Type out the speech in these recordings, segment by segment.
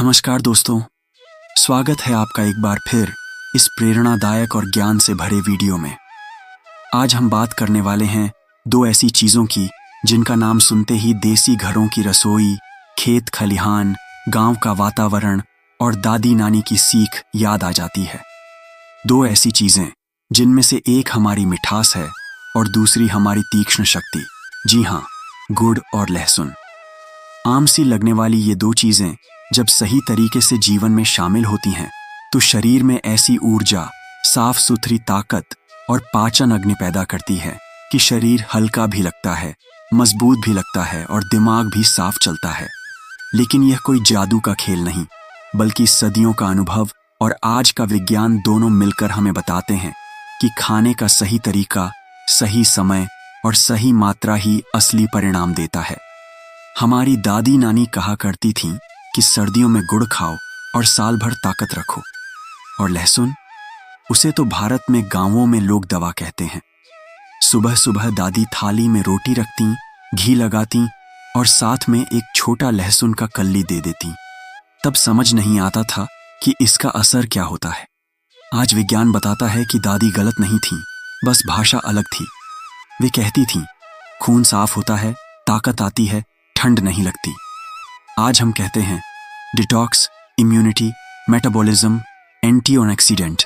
नमस्कार दोस्तों, स्वागत है आपका एक बार फिर इस प्रेरणादायक और ज्ञान से भरे वीडियो में। आज हम बात करने वाले हैं दो ऐसी चीज़ों की जिनका नाम सुनते ही देसी घरों की रसोई, खेत खलिहान, गांव का वातावरण और दादी नानी की सीख याद आ जाती है। दो ऐसी चीज़ें जिनमें से एक हमारी मिठास है और दूसरी हमारी तीक्ष्ण शक्ति। जी हाँ, गुड़ और लहसुन। आम सी लगने वाली ये दो चीज़ें जब सही तरीके से जीवन में शामिल होती हैं तो शरीर में ऐसी ऊर्जा, साफ सुथरी ताकत और पाचन अग्नि पैदा करती है कि शरीर हल्का भी लगता है, मजबूत भी लगता है और दिमाग भी साफ चलता है। लेकिन यह कोई जादू का खेल नहीं, बल्कि सदियों का अनुभव और आज का विज्ञान दोनों मिलकर हमें बताते हैं कि खाने का सही तरीका, सही समय और सही मात्रा ही असली परिणाम देता है। हमारी दादी नानी कहा करती थीं कि सर्दियों में गुड़ खाओ और साल भर ताकत रखो। और लहसुन, उसे तो भारत में गांवों में लोग दवा कहते हैं। सुबह सुबह दादी थाली में रोटी रखती, घी लगाती और साथ में एक छोटा लहसुन का कल्ली दे देती। तब समझ नहीं आता था कि इसका असर क्या होता है। आज विज्ञान बताता है कि दादी गलत नहीं थीं, बस भाषा अलग थी। वे कहती थीं, खून साफ होता है, ताकत आती है, ठंड नहीं लगती। आज हम कहते हैं डिटॉक्स, इम्यूनिटी, मेटाबॉलिज्म, एंटीऑक्सीडेंट।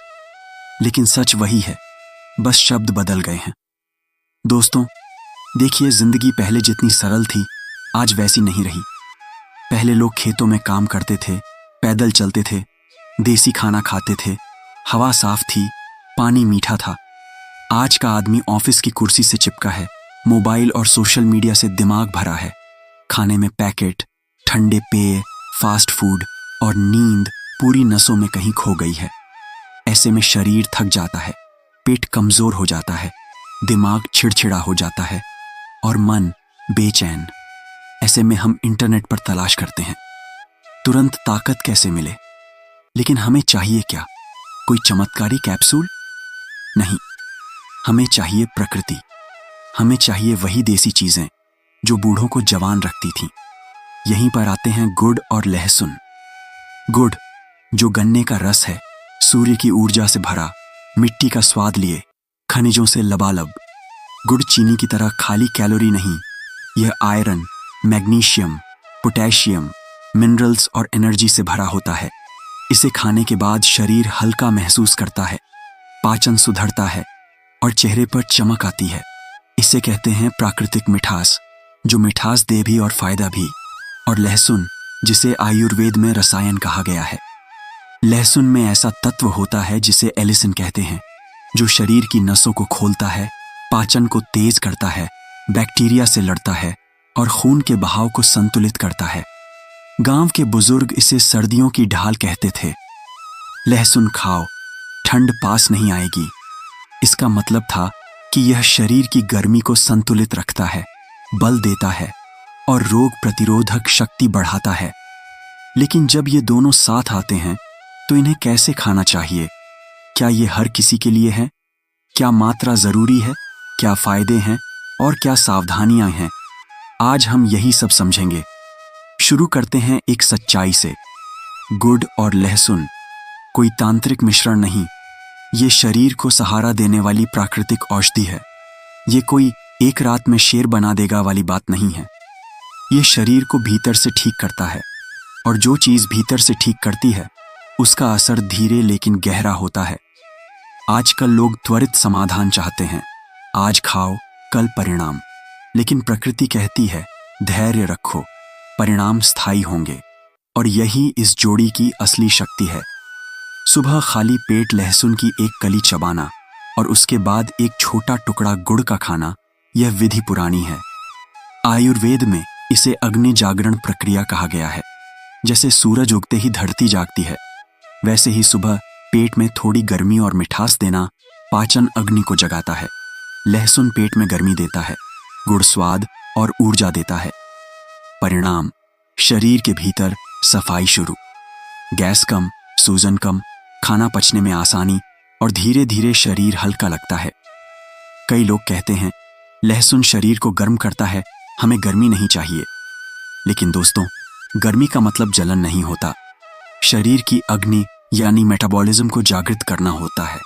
लेकिन सच वही है, बस शब्द बदल गए हैं। दोस्तों, देखिए, जिंदगी पहले जितनी सरल थी आज वैसी नहीं रही। पहले लोग खेतों में काम करते थे, पैदल चलते थे, देसी खाना खाते थे, हवा साफ थी, पानी मीठा था। आज का आदमी ऑफिस की कुर्सी से चिपका है, मोबाइल और सोशल मीडिया से दिमाग भरा है। खाने में पैकेट, ठंडे पेय, फास्ट फूड और नींद पूरी नसों में कहीं खो गई है। ऐसे में शरीर थक जाता है, पेट कमजोर हो जाता है, दिमाग चिड़चिड़ा हो जाता है और मन बेचैन। ऐसे में हम इंटरनेट पर तलाश करते हैं, तुरंत ताकत कैसे मिले। लेकिन हमें चाहिए क्या? कोई चमत्कारी कैप्सूल? नहीं, हमें चाहिए प्रकृति। हमें चाहिए वही देसी चीजें जो बूढ़ों को जवान रखती थीं। यहीं पर आते हैं गुड़ और लहसुन। गुड़, जो गन्ने का रस है, सूर्य की ऊर्जा से भरा, मिट्टी का स्वाद लिए, खनिजों से लबालब। गुड़ चीनी की तरह खाली कैलोरी नहीं, यह आयरन, मैग्नीशियम, पोटेशियम, मिनरल्स और एनर्जी से भरा होता है। इसे खाने के बाद शरीर हल्का महसूस करता है, पाचन सुधरता है और चेहरे पर चमक आती है। इसे कहते हैं प्राकृतिक मिठास, जो मिठास दे भी और फायदा भी। और लहसुन, जिसे आयुर्वेद में रसायन कहा गया है। लहसुन में ऐसा तत्व होता है जिसे एलिसिन कहते हैं, जो शरीर की नसों को खोलता है, पाचन को तेज करता है, बैक्टीरिया से लड़ता है और खून के बहाव को संतुलित करता है। गांव के बुजुर्ग इसे सर्दियों की ढाल कहते थे। लहसुन खाओ, ठंड पास नहीं आएगी। इसका मतलब था कि यह शरीर की गर्मी को संतुलित रखता है, बल देता है और रोग प्रतिरोधक शक्ति बढ़ाता है। लेकिन जब ये दोनों साथ आते हैं तो इन्हें कैसे खाना चाहिए? क्या ये हर किसी के लिए है? क्या मात्रा जरूरी है? क्या फायदे हैं और क्या सावधानियां हैं? आज हम यही सब समझेंगे। शुरू करते हैं एक सच्चाई से। गुड़ और लहसुन कोई तांत्रिक मिश्रण नहीं, ये शरीर को सहारा देने वाली प्राकृतिक औषधि है। ये कोई एक रात में शेर बना देगा वाली बात नहीं है। ये शरीर को भीतर से ठीक करता है और जो चीज भीतर से ठीक करती है उसका असर धीरे लेकिन गहरा होता है। आजकल लोग त्वरित समाधान चाहते हैं, आज खाओ कल परिणाम। लेकिन प्रकृति कहती है धैर्य रखो, परिणाम स्थायी होंगे। और यही इस जोड़ी की असली शक्ति है। सुबह खाली पेट लहसुन की एक कली चबाना और उसके बाद एक छोटा टुकड़ा गुड़ का खाना, यह विधि पुरानी है। आयुर्वेद में इसे अग्नि जागरण प्रक्रिया कहा गया है। जैसे सूरज उगते ही धरती जागती है, वैसे ही सुबह पेट में थोड़ी गर्मी और मिठास देना पाचन अग्नि को जगाता है। लहसुन पेट में गर्मी देता है, गुड़ स्वाद और ऊर्जा देता है। परिणाम, शरीर के भीतर सफाई शुरू, गैस कम, सूजन कम, खाना पचने में आसानी और धीरे धीरे शरीर हल्का लगता है। कई लोग कहते हैं लहसुन शरीर को गर्म करता है, हमें गर्मी नहीं चाहिए। लेकिन दोस्तों, गर्मी का मतलब जलन नहीं होता, शरीर की अग्नि यानी मेटाबॉलिज्म को जागृत करना होता है।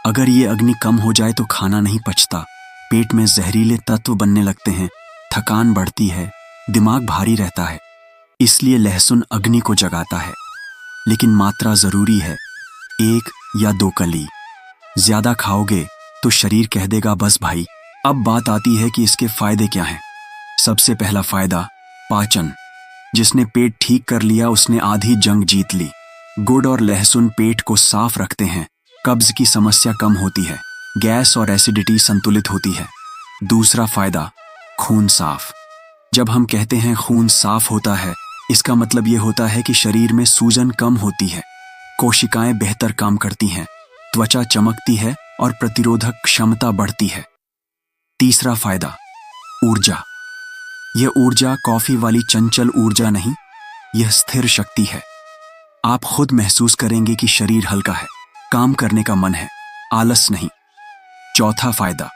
अगर ये अग्नि कम हो जाए तो खाना नहीं पचता, पेट में जहरीले तत्व बनने लगते हैं, थकान बढ़ती है, दिमाग भारी रहता है। इसलिए लहसुन अग्नि को जगाता है, लेकिन मात्रा जरूरी है, 1 या 2 कली। ज्यादा खाओगे तो शरीर कह देगा बस भाई। अब बात आती है कि इसके फायदे क्या हैं। सबसे पहला फायदा, पाचन। जिसने पेट ठीक कर लिया उसने आधी जंग जीत ली। गुड़ और लहसुन पेट को साफ रखते हैं, कब्ज की समस्या कम होती है, गैस और एसिडिटी संतुलित होती है। दूसरा फायदा, खून साफ। जब हम कहते हैं खून साफ होता है, इसका मतलब ये होता है कि शरीर में सूजन कम होती है, कोशिकाएं बेहतर काम करती हैं, त्वचा चमकती है और प्रतिरोधक क्षमता बढ़ती है। तीसरा फायदा, ऊर्जा। यह ऊर्जा कॉफी वाली चंचल ऊर्जा नहीं, यह स्थिर शक्ति है। आप खुद महसूस करेंगे कि शरीर हल्का है, काम करने का मन है, आलस नहीं। चौथा फायदा,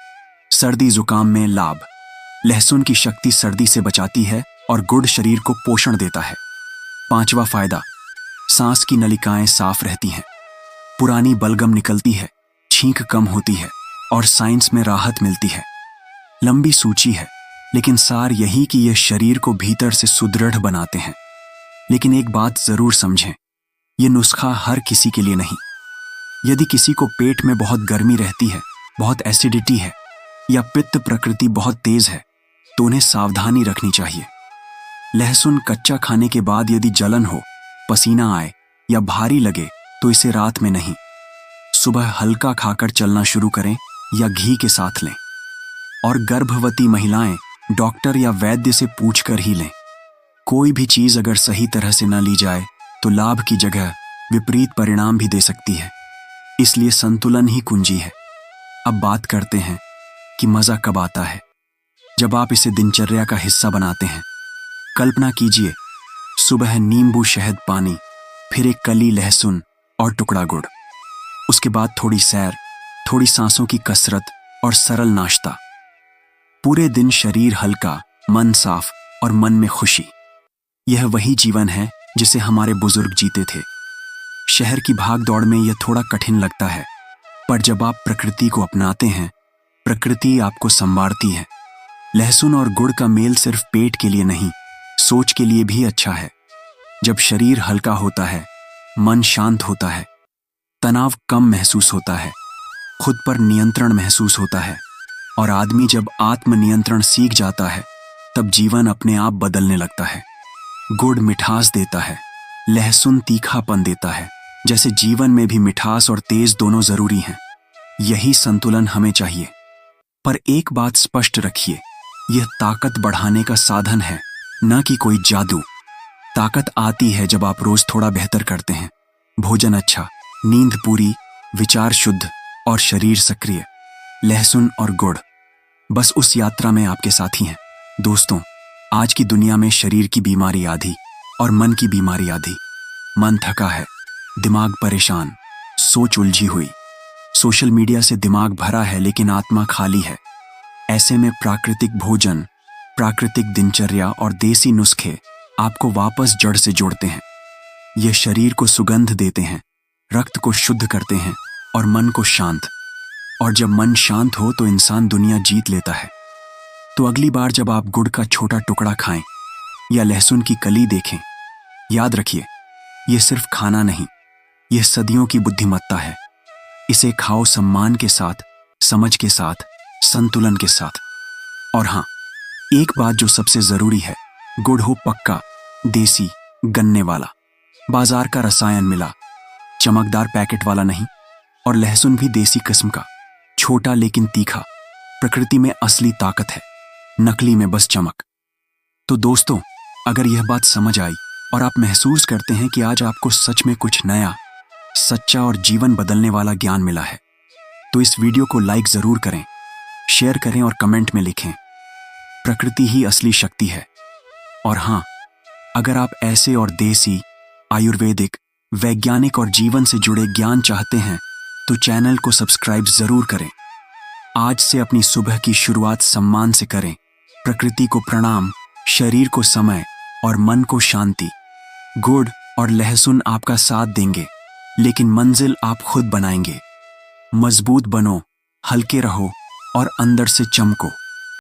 सर्दी जुकाम में लाभ। लहसुन की शक्ति सर्दी से बचाती है और गुड़ शरीर को पोषण देता है। पांचवा फायदा, सांस की नलिकाएं साफ रहती हैं, पुरानी बलगम निकलती है, छींक कम होती है और साइंस में राहत मिलती है। लंबी सूची है, लेकिन सार यही कि यह शरीर को भीतर से सुदृढ़ बनाते हैं। लेकिन एक बात जरूर समझें, यह नुस्खा हर किसी के लिए नहीं। यदि किसी को पेट में बहुत गर्मी रहती है, बहुत एसिडिटी है या पित्त प्रकृति बहुत तेज है, तो उन्हें सावधानी रखनी चाहिए। लहसुन कच्चा खाने के बाद यदि जलन हो, पसीना आए या भारी लगे तो इसे रात में नहीं, सुबह हल्का खाकर चलना शुरू करें या घी के साथ लें। और गर्भवती महिलाएं डॉक्टर या वैद्य से पूछकर ही लें। कोई भी चीज अगर सही तरह से न ली जाए तो लाभ की जगह विपरीत परिणाम भी दे सकती है। इसलिए संतुलन ही कुंजी है। अब बात करते हैं कि मजा कब आता है। जब आप इसे दिनचर्या का हिस्सा बनाते हैं। कल्पना कीजिए, सुबह नींबू शहद पानी, फिर एक कली लहसुन और टुकड़ा गुड़, उसके बाद थोड़ी सैर, थोड़ी सांसों की कसरत और सरल नाश्ता। पूरे दिन शरीर हल्का, मन साफ और मन में खुशी। यह वही जीवन है जिसे हमारे बुजुर्ग जीते थे। शहर की भाग दौड़ में यह थोड़ा कठिन लगता है, पर जब आप प्रकृति को अपनाते हैं, प्रकृति आपको संवारती है। लहसुन और गुड़ का मेल सिर्फ पेट के लिए नहीं, सोच के लिए भी अच्छा है। जब शरीर हल्का होता है, मन शांत होता है, तनाव कम महसूस होता है, खुद पर नियंत्रण महसूस होता है और आदमी जब आत्मनियंत्रण सीख जाता है, तब जीवन अपने आप बदलने लगता है। गुड़ मिठास देता है, लहसुन तीखापन देता है। जैसे जीवन में भी मिठास और तेज दोनों जरूरी हैं। यही संतुलन हमें चाहिए। पर एक बात स्पष्ट रखिए, यह ताकत बढ़ाने का साधन है, न कि कोई जादू। ताकत आती है जब आप रोज थोड़ा बेहतर करते हैं। भोजन अच्छा, नींद पूरी, विचार शुद्ध और शरीर सक्रिय। लहसुन और गुड़ बस उस यात्रा में आपके साथी हैं। दोस्तों, आज की दुनिया में शरीर की बीमारी आधी और मन की बीमारी आधी। मन थका है, दिमाग परेशान, सोच उलझी हुई। सोशल मीडिया से दिमाग भरा है लेकिन आत्मा खाली है। ऐसे में प्राकृतिक भोजन, प्राकृतिक दिनचर्या और देसी नुस्खे आपको वापस जड़ से जोड़ते हैं। ये शरीर को सुगंध देते हैं, रक्त को शुद्ध करते हैं और मन को शांत। और जब मन शांत हो तो इंसान दुनिया जीत लेता है। तो अगली बार जब आप गुड़ का छोटा टुकड़ा खाएं या लहसुन की कली देखें, याद रखिए, यह सिर्फ खाना नहीं, यह सदियों की बुद्धिमत्ता है। इसे खाओ सम्मान के साथ, समझ के साथ, संतुलन के साथ। और हाँ, एक बात जो सबसे जरूरी है, गुड़ हो पक्का, देसी, गन्ने वाला, बाजार का रसायन मिला, चमकदार पैकेट वाला नहीं। और लहसुन भी देसी किस्म का, छोटा लेकिन तीखा। प्रकृति में असली ताकत है, नकली में बस चमक। तो दोस्तों, अगर यह बात समझ आई और आप महसूस करते हैं कि आज आपको सच में कुछ नया, सच्चा और जीवन बदलने वाला ज्ञान मिला है, तो इस वीडियो को लाइक जरूर करें, शेयर करें और कमेंट में लिखें। प्रकृति ही असली शक्ति है। और हाँ, अगर आप ऐसे और देसी, आयुर्वेदिक, वैज्ञानिक और जीवन से जुड़े ज्ञान चाहते हैं तो चैनल को सब्सक्राइब जरूर करें। आज से अपनी सुबह की शुरुआत सम्मान से करें। प्रकृति को प्रणाम, शरीर को समय और मन को शांति। गुड़, और लहसुन आपका साथ देंगे, लेकिन मंजिल आप खुद बनाएंगे। मजबूत बनो, हल्के रहो और अंदर से चमको।